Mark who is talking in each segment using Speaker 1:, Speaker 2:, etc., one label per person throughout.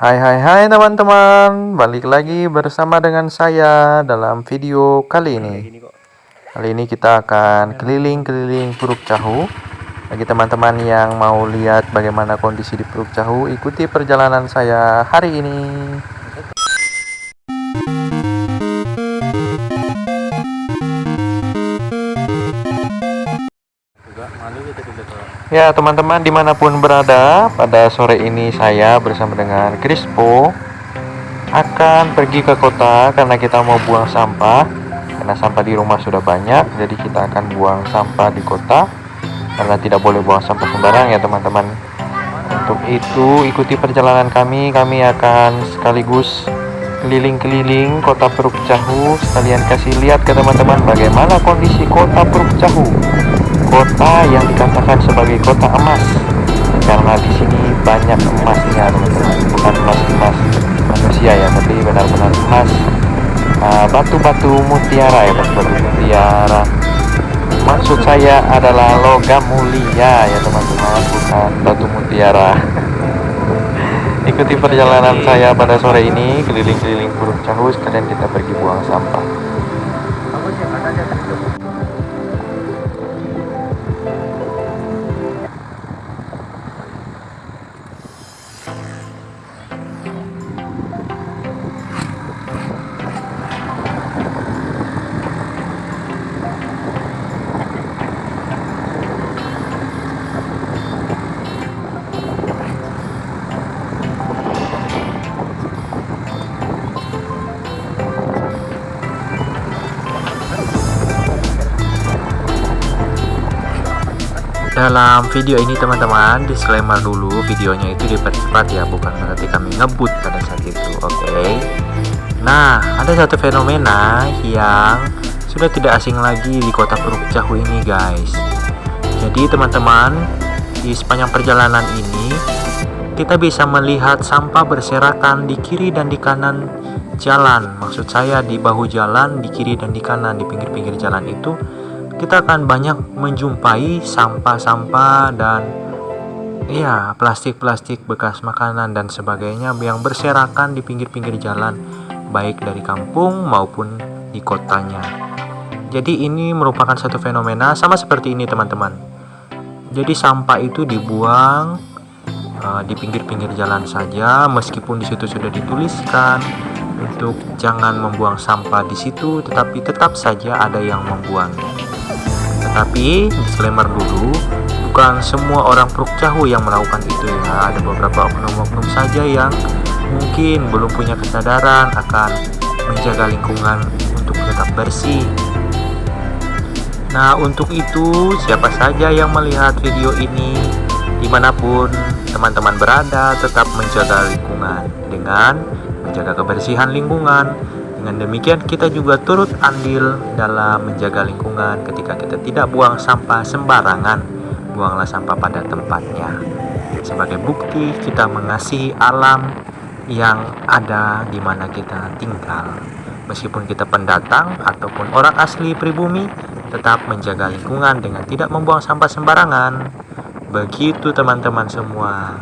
Speaker 1: Hai hai hai teman-teman, balik lagi bersama dengan saya dalam video kali ini. Kali ini kita akan keliling-keliling Puruk Cahu. Bagi teman-teman yang mau lihat bagaimana kondisi di Puruk Cahu, ikuti perjalanan saya hari ini. Ya teman-teman, dimanapun berada, pada sore ini saya bersama dengan Crispo akan pergi ke kota karena kita mau buang sampah. Karena sampah di rumah sudah banyak, jadi kita akan buang sampah di kota karena tidak boleh buang sampah sembarang ya teman-teman. Untuk itu ikuti perjalanan kami akan sekaligus keliling-keliling kota Puruk Cahu, sekalian kasih lihat ke teman-teman bagaimana kondisi kota Puruk Cahu, kota yang dikatakan sebagai kota emas karena di sini banyak emasnya teman-teman, bukan emas manusia ya, tapi benar-benar emas, batu-batu mutiara ya, batu-batu mutiara. Maksud saya adalah logam mulia ya teman-teman, bukan batu mutiara. Ikuti perjalanan saya pada sore ini keliling-keliling Puruk Cahu, sekalian kita pergi buang sampah. Dalam video ini teman-teman, disclaimer dulu, videonya itu dipercepat ya, bukan berarti kami ngebut pada saat itu, oke? Nah, ada satu fenomena yang sudah tidak asing lagi di kota Puruk Cahu ini guys. Jadi teman-teman, di sepanjang perjalanan ini kita bisa melihat sampah berserakan di kiri dan di kanan jalan. Maksud saya di bahu jalan, di kiri dan di kanan, di pinggir-pinggir jalan itu kita akan banyak menjumpai sampah-sampah dan ya plastik-plastik bekas makanan dan sebagainya yang berserakan di pinggir-pinggir jalan, baik dari kampung maupun di kotanya. Jadi ini merupakan satu fenomena sama seperti ini teman-teman. Jadi sampah itu dibuang di pinggir-pinggir jalan saja, meskipun di situ sudah dituliskan untuk jangan membuang sampah di situ, tetapi tetap saja ada yang membuangnya. Tetapi disclaimer dulu, bukan semua orang Puruk Cahu yang melakukan itu ya. Ada beberapa oknum-oknum saja yang mungkin belum punya kesadaran akan menjaga lingkungan untuk tetap bersih. Nah, untuk itu siapa saja yang melihat video ini, dimanapun teman-teman berada, tetap menjaga lingkungan dengan menjaga kebersihan lingkungan. Dengan demikian kita juga turut andil dalam menjaga lingkungan ketika kita tidak buang sampah sembarangan. Buanglah sampah pada tempatnya. Sebagai bukti kita mengasihi alam yang ada di mana kita tinggal. Meskipun kita pendatang ataupun orang asli pribumi, tetap menjaga lingkungan dengan tidak membuang sampah sembarangan. Begitu teman-teman semua.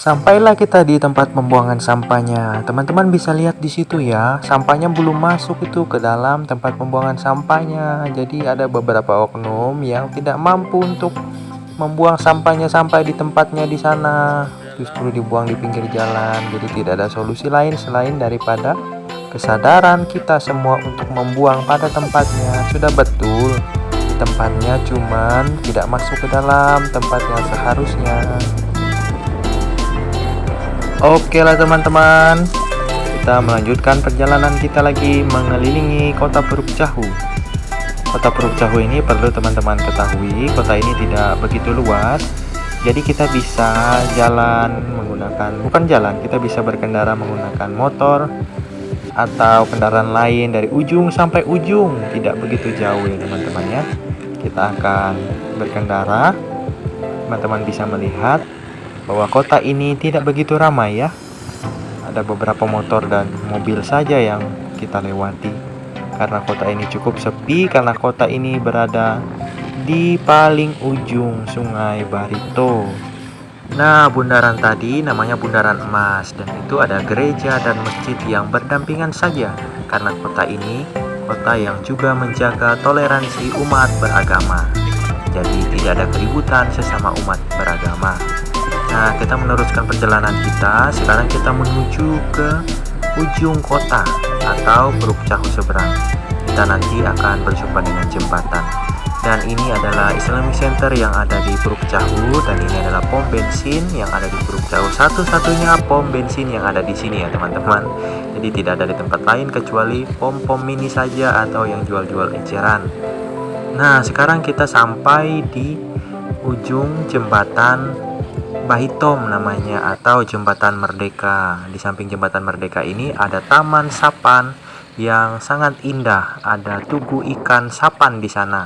Speaker 1: Sampailah kita di tempat pembuangan sampahnya. Teman-teman bisa lihat di situ ya, sampahnya belum masuk itu ke dalam tempat pembuangan sampahnya. Jadi ada beberapa oknum yang tidak mampu untuk membuang sampahnya sampai di tempatnya di sana. Justru dibuang di pinggir jalan. Jadi tidak ada solusi lain selain daripada kesadaran kita semua untuk membuang pada tempatnya. Sudah betul, tempatnya cuman tidak masuk ke dalam tempat yang seharusnya. Oke lah teman-teman, kita melanjutkan perjalanan kita lagi mengelilingi kota Puruk Cahu. Kota Puruk Cahu ini perlu teman-teman ketahui, kota ini tidak begitu luas. Jadi kita bisa jalan menggunakan, bukan jalan, kita bisa berkendara menggunakan motor atau kendaraan lain dari ujung sampai ujung, tidak begitu jauh ya teman-teman ya. Kita akan berkendara, teman-teman bisa melihat bahwa kota ini tidak begitu ramai ya. Ada beberapa motor dan mobil saja yang kita lewati karena kota ini cukup sepi, karena kota ini berada di paling ujung Sungai Barito. Nah, bundaran tadi namanya Bundaran Emas dan itu ada gereja dan masjid yang berdampingan saja karena kota ini kota yang juga menjaga toleransi umat beragama. Jadi tidak ada keributan sesama umat beragama. Nah, kita meneruskan perjalanan kita. Sekarang kita menuju ke ujung kota atau Puruk Cahu seberang. Kita nanti akan berjumpa dengan jembatan. Dan ini adalah Islamic Center yang ada di Puruk Cahu, dan ini adalah pom bensin yang ada di Puruk Cahu. Satu-satunya pom bensin yang ada di sini ya teman-teman. Jadi tidak ada di tempat lain kecuali pom-pom mini saja atau yang jual-jual eceran. Nah, sekarang kita sampai di ujung jembatan Bahitom namanya atau Jembatan Merdeka. Di samping Jembatan Merdeka ini ada Taman Sapan yang sangat indah. Ada tugu ikan sapan di sana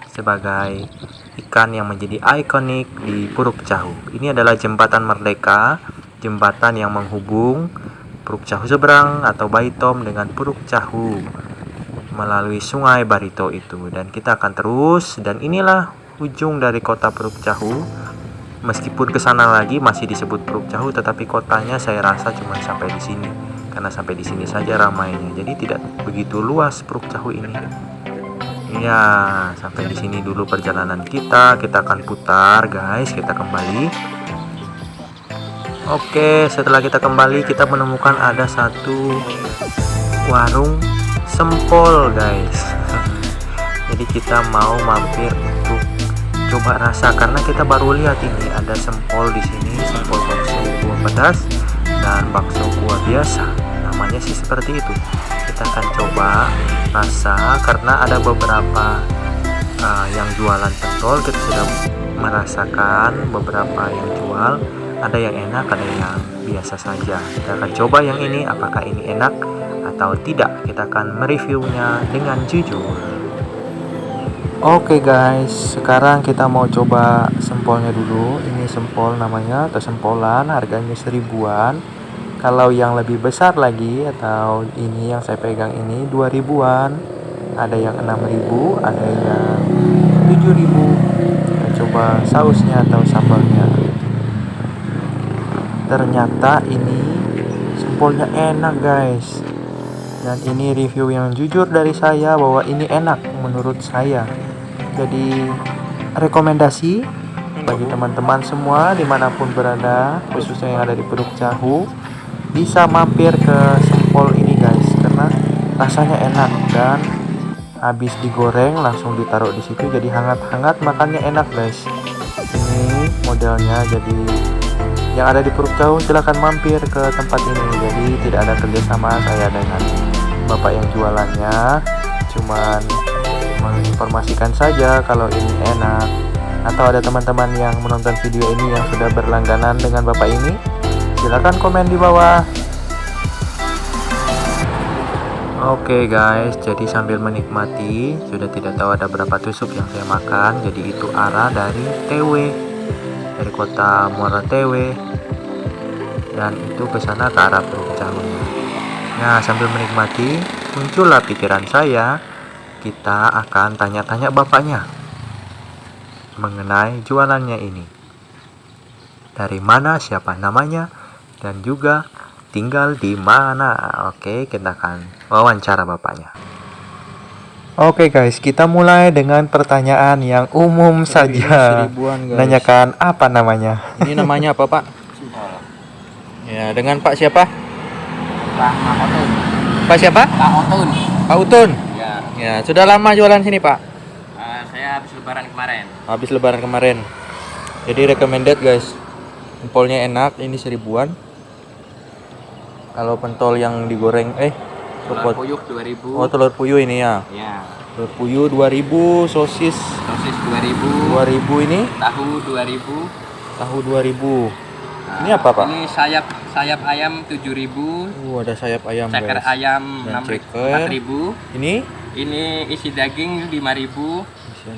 Speaker 1: sebagai ikan yang menjadi ikonik di Puruk Cahu. Ini adalah Jembatan Merdeka, jembatan yang menghubung Puruk Cahu seberang atau Bahitom dengan Puruk Cahu melalui Sungai Barito itu. Dan kita akan terus, dan inilah ujung dari kota Puruk Cahu. Meskipun ke sana lagi masih disebut Puruk Cahu, tetapi kotanya saya rasa cuma sampai di sini. Karena sampai di sini saja ramainya. Jadi tidak begitu luas Puruk Cahu ini. Ya, sampai di sini dulu perjalanan kita. Kita akan putar, guys. Kita kembali. Oke, setelah kita kembali, kita menemukan ada satu warung sempol, guys. Jadi kita mau mampir untuk coba rasa karena kita baru lihat ini ada sempol di sini, sempol bakso kuah pedas dan bakso kuah biasa. Namanya sih seperti itu. Kita akan coba rasa karena ada beberapa yang jualan pentol. Kita sudah merasakan beberapa yang jual, ada yang enak, ada yang biasa saja. Kita akan coba yang ini, apakah ini enak atau tidak. Kita akan mereviewnya dengan jujur. Oke guys, sekarang kita mau coba sempolnya dulu. Ini sempol namanya atau sempolan, harganya 1000-an. Kalau yang lebih besar lagi atau ini yang saya pegang ini 2000-an. Ada yang 6000, ada yang 7000. Kita coba sausnya atau sambalnya. Ternyata ini sempolnya enak guys. Dan ini review yang jujur dari saya bahwa ini enak menurut saya. Jadi rekomendasi bagi teman-teman semua dimanapun berada, khususnya yang ada di Puruk Cahu, bisa mampir ke sempol ini guys, karena rasanya enak dan habis digoreng langsung ditaruh di situ jadi hangat-hangat, makannya enak guys. Ini modelnya. Jadi yang ada di Puruk Cahu silahkan mampir ke tempat ini. Jadi tidak ada kerjasama saya dengan bapak yang jualannya, cuman menginformasikan saja kalau ini enak. Atau ada teman-teman yang menonton video ini yang sudah berlangganan dengan bapak ini, silahkan komen di bawah. Oke guys, jadi sambil menikmati, sudah tidak tahu ada berapa tusuk yang saya makan. Jadi itu arah dari TW, dari kota Muara TW, dan itu ke sana ke arah Puruk Cahu. Nah, sambil menikmati, muncullah pikiran saya, kita akan tanya-tanya bapaknya mengenai jualannya ini. Dari mana, siapa namanya, dan juga tinggal di mana. Oke, kita akan wawancara bapaknya. Oke guys, kita mulai dengan pertanyaan yang umum saja. Nanyakan apa namanya?
Speaker 2: Ini namanya apa Pak? Ya, dengan Pak siapa?
Speaker 3: Pak Otun.
Speaker 2: Pak siapa?
Speaker 3: Pak Otun.
Speaker 2: Pak Utun.
Speaker 3: Ya,
Speaker 2: Ya, sudah lama jualan sini Pak?
Speaker 3: saya habis lebaran kemarin.
Speaker 2: Habis lebaran kemarin. Jadi recommended guys. Pentolnya enak, ini 1000-an. Kalau pentol yang digoreng
Speaker 3: Telur puyuh 2000.
Speaker 2: Oh, telur puyuh ini ya.
Speaker 3: Ya.
Speaker 2: Telur puyuh 2000, sosis
Speaker 3: 2000.
Speaker 2: 2000 ini,
Speaker 3: Tahu 2000.
Speaker 2: tahu 2000.
Speaker 3: Nah,
Speaker 2: Ini apa, Pak?
Speaker 3: Ini sayap ayam 7000.
Speaker 2: Ada sayap ayam
Speaker 3: Ceker
Speaker 2: guys.
Speaker 3: ayam
Speaker 2: Dan ceker.
Speaker 3: 4000.
Speaker 2: Ini
Speaker 3: Ini isi daging 5000.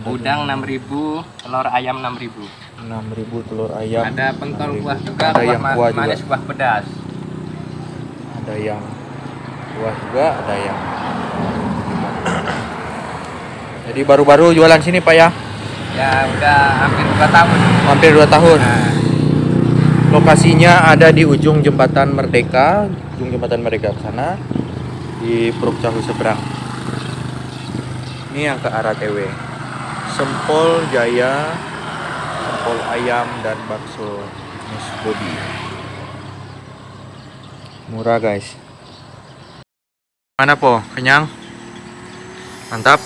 Speaker 3: Udang 6000. Telur ayam 6000.
Speaker 2: 6000 telur ayam.
Speaker 3: Ada pentol
Speaker 2: 6.000.
Speaker 3: kuah juga,
Speaker 2: Ada yang kuah juga.
Speaker 3: manis kuah pedas.
Speaker 2: Ada yang kuah juga, ada yang. Jadi baru-baru jualan sini Pak ya?
Speaker 3: Ya udah hampir 2 tahun.
Speaker 2: Hampir 2 tahun.
Speaker 3: Nah,
Speaker 2: Lokasinya ada di ujung Jembatan Merdeka, ke sana di Puruk Cahu seberang. Ini yang ke arah TW. Sempol Jaya, sempol ayam dan bakso Miss Body. Murah guys. Mana po? Kenyang? Mantap.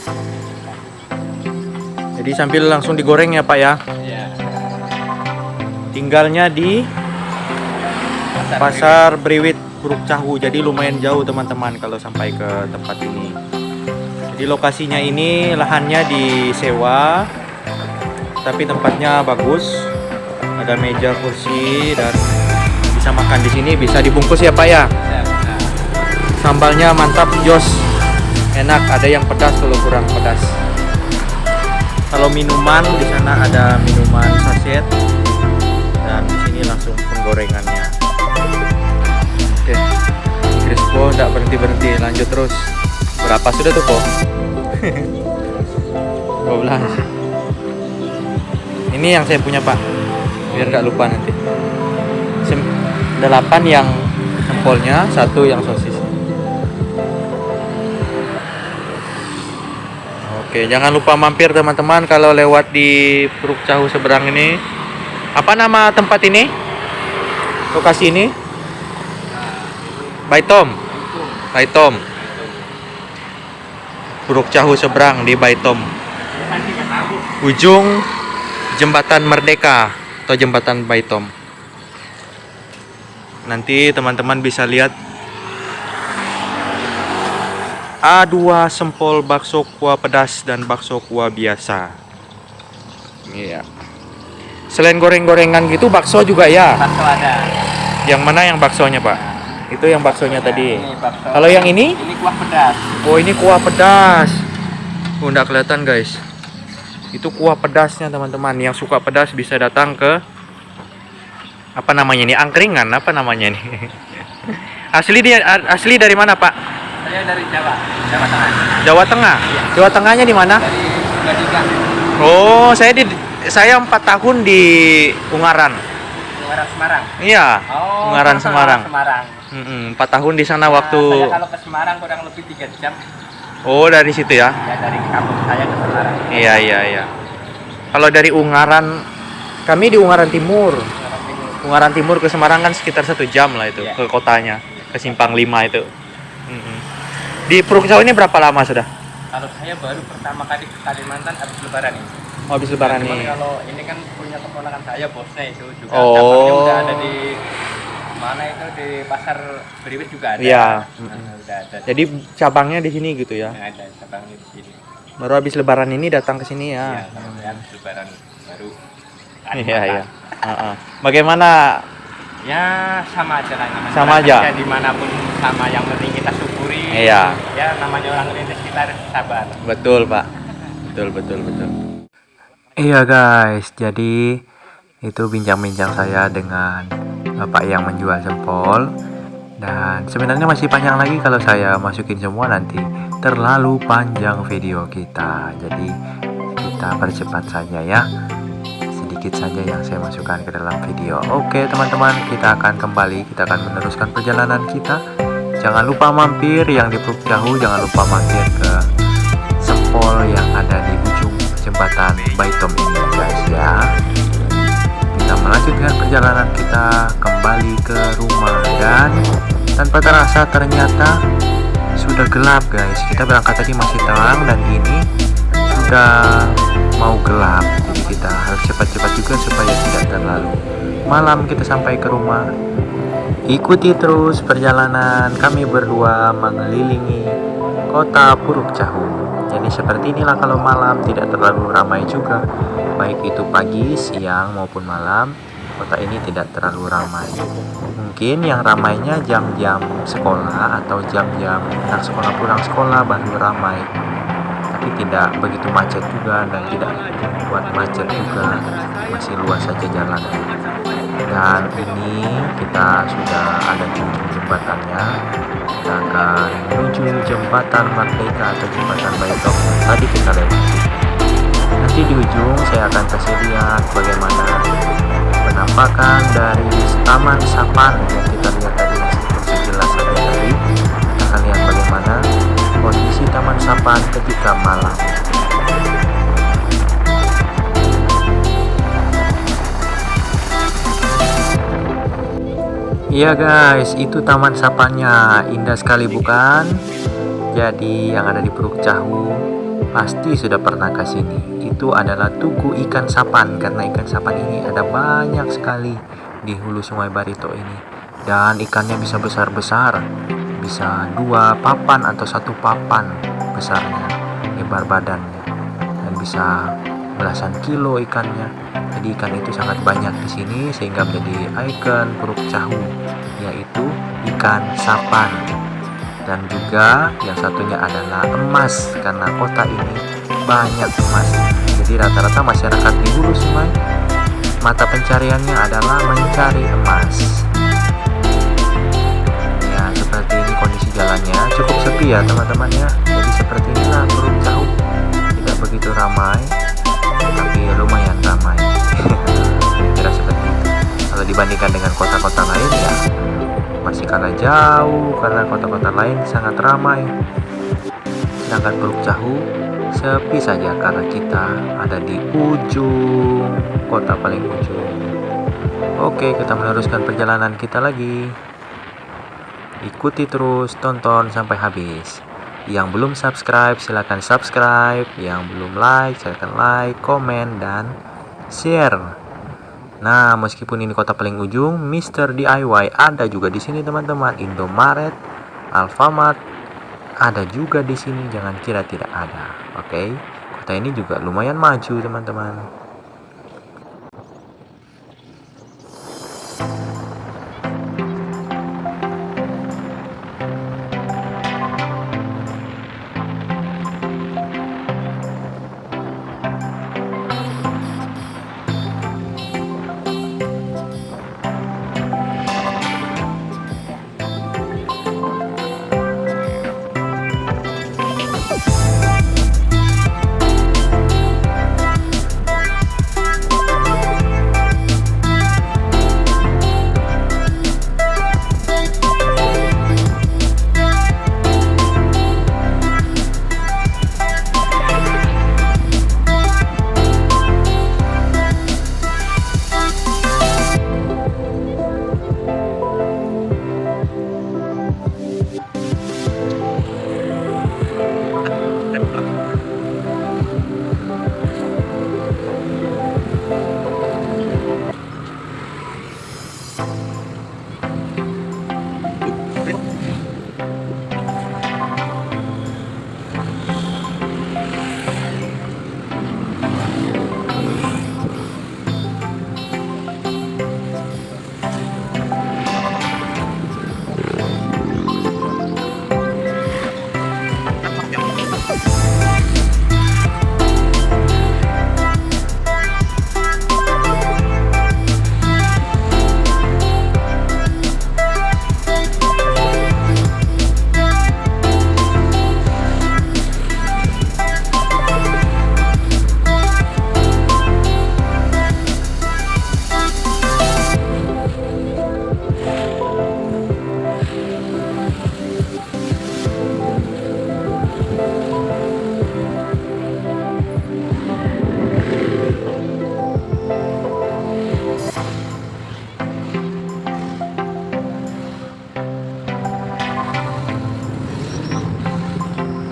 Speaker 2: Jadi sambil langsung digoreng ya Pak ya.
Speaker 3: Iya.
Speaker 2: Tinggalnya di Pasar Beriwit Puruk Cahu. Jadi lumayan jauh teman-teman kalau sampai ke tempat ini. Jadi lokasinya ini lahannya disewa, tapi tempatnya bagus. Ada meja, kursi, dan bisa makan di sini. Bisa dibungkus ya Pak ya. Sambalnya mantap, jos, enak. Ada yang pedas, kalau kurang pedas. Kalau minuman di sana ada minuman saset, dan di sini langsung penggorengannya. Oke, Crispo tidak berhenti, lanjut terus. Berapa sudah tuh Po? 12. Ini yang saya punya Pak, biar nggak lupa nanti. 8 yang sempolnya, 1 yang sosis. Oke, jangan lupa mampir teman-teman kalau lewat di Puruk Cahu seberang ini. Apa nama tempat ini? Lokasi ini? Baitom. Puruk Cahu seberang di Baitom. Ujung Jembatan Merdeka atau Jembatan Baitom. Nanti teman-teman bisa lihat A2 sempol bakso kuah pedas dan bakso kuah biasa. Iya. Selain goreng-gorengan gitu, bakso juga ya?
Speaker 3: Bakso ada.
Speaker 2: Yang mana yang baksonya Pak? Itu yang baksonya tadi.
Speaker 3: Ini bakso.
Speaker 2: Kalau yang ini?
Speaker 3: Ini kuah pedas.
Speaker 2: Oh, ini kuah pedas. Oh, nggak kelihatan guys. Itu kuah pedasnya teman-teman. Yang suka pedas bisa datang ke apa namanya ini? Angkringan apa namanya ini? Asli dari mana Pak?
Speaker 3: Saya dari Jawa Tengah.
Speaker 2: Jawa Tengah.
Speaker 3: Iya.
Speaker 2: Jawa Tengahnya di mana?
Speaker 3: Dari Gadika.
Speaker 2: Oh, saya 4 tahun di Ungaran.
Speaker 3: Ungaran Semarang.
Speaker 2: Iya.
Speaker 3: Oh,
Speaker 2: Ungaran Semarang. 4 tahun di sana
Speaker 3: Nah,
Speaker 2: waktu.
Speaker 3: saya kalau ke Semarang kurang lebih 3 jam.
Speaker 2: Oh, dari situ ya?
Speaker 3: Ya, dari kampung saya ke Semarang.
Speaker 2: Iya. Kalau dari Ungaran, kami di Ungaran Timur. Ungaran Timur ke Semarang kan sekitar 1 jam lah itu,
Speaker 3: Iya.
Speaker 2: ke kotanya, ke Simpang 5 itu. Di Puruk Cahu ini berapa lama sudah?
Speaker 3: Kalau saya baru pertama kali ke Kalimantan habis Lebaran ini.
Speaker 2: Oh, habis Lebaran
Speaker 3: Cuman
Speaker 2: nih.
Speaker 3: kalau ini kan punya keponakan saya, bosnya itu juga
Speaker 2: Oh.
Speaker 3: cabangnya udah ada di mana itu, di Pasar Beriwit juga ada.
Speaker 2: Iya.
Speaker 3: Udah ada.
Speaker 2: Jadi cabangnya di sini gitu ya.
Speaker 3: Ada cabangnya di sini.
Speaker 2: Baru habis Lebaran ini datang ke sini ya.
Speaker 3: Iya, kalau saya habis Lebaran baru.
Speaker 2: Iya. Bagaimana?
Speaker 3: Ya sama aja lah namanya.
Speaker 2: Sama
Speaker 3: Orang
Speaker 2: aja.
Speaker 3: kerja dimanapun sama, yang penting kita syukuri.
Speaker 2: Iya.
Speaker 3: Ya namanya orang rintis, kita harus sabar.
Speaker 2: Betul Pak. Betul.
Speaker 1: Iya guys, jadi itu bincang-bincang saya dengan bapak yang menjual sempol. Dan sebenarnya masih panjang lagi kalau saya masukin semua, nanti terlalu panjang video kita. Jadi kita percepat saja ya. Sedikit saja yang saya masukkan ke dalam video. Oke teman-teman, kita akan meneruskan perjalanan kita. Jangan lupa mampir yang di Puruk Cahu, jangan lupa mampir ke sempol yang ada di ujung Jembatan Baitom ini guys ya. Kita melanjutkan perjalanan kita kembali ke rumah, dan tanpa terasa ternyata sudah gelap guys. Kita berangkat tadi masih terang dan ini sudah mau gelap, jadi kita harus cepat-cepat juga supaya tidak terlalu malam kita sampai ke rumah. Ikuti terus perjalanan kami berdua mengelilingi kota Puruk Cahu. Jadi seperti inilah kalau malam, tidak terlalu ramai juga, baik itu pagi, siang maupun malam. Kota ini tidak terlalu ramai. Mungkin yang ramainya jam-jam sekolah atau jam-jam anak sekolah pulang sekolah baru ramai, tapi tidak begitu macet juga dan tidak buat macet juga, masih luas saja jalan. Dan ini kita sudah ada di jembatannya. Kita akan menuju Jembatan Merdeka atau Jembatan Baitom yang tadi kita lewati. Nanti di ujung saya akan kasih lihat bagaimana penampakan dari Taman Sapan yang kita lihat tadi sekilas saja tadi. Kita akan lihat bagaimana kondisi Taman Sapan ketika malam. Iya guys, itu Taman Sapannya, indah sekali bukan? Jadi yang ada di Puruk Cahu pasti sudah pernah ke sini. Itu adalah Tugu Ikan Sapan, karena ikan sapan ini ada banyak sekali di hulu Sungai Barito ini. Dan ikannya bisa besar-besar, bisa 2 papan atau 1 papan besarnya, lebar badannya, dan bisa belasan kilo ikannya. Jadi ikan itu sangat banyak di sini sehingga menjadi ikon Puruk Cahu, yaitu ikan sapan. Dan juga yang satunya adalah emas, karena kota ini banyak emas. Jadi rata-rata masyarakat di hulu sungai mata pencariannya adalah mencari emas. Ya, seperti ini kondisi jalannya, cukup sepi ya teman-teman ya. Jadi seperti inilah Puruk Cahu, tidak begitu ramai tapi lumayan ramai. Kira seperti itu. Kalau dibandingkan dengan kota-kota lain ya masih kalah jauh, karena kota-kota lain sangat ramai. Sedangkan Puruk Cahu sepi saja karena kita ada di ujung kota paling ujung. Oke, kita meneruskan perjalanan kita lagi. Ikuti terus, tonton sampai habis. Yang belum subscribe silahkan subscribe, yang belum like silahkan like, komen, dan share. Nah, meskipun ini kota paling ujung, Mr. DIY ada juga di sini teman-teman. Indomaret, Alfamart ada juga di sini. Jangan kira tidak ada. Oke, kota ini juga lumayan maju teman-teman.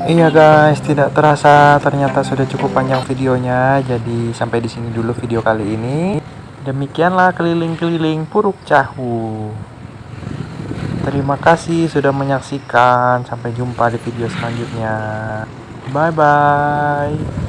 Speaker 1: Iya guys, tidak terasa ternyata sudah cukup panjang videonya. Jadi sampai di sini dulu video kali ini. Demikianlah keliling-keliling Puruk Cahu. Terima kasih sudah menyaksikan. Sampai jumpa di video selanjutnya. Bye bye.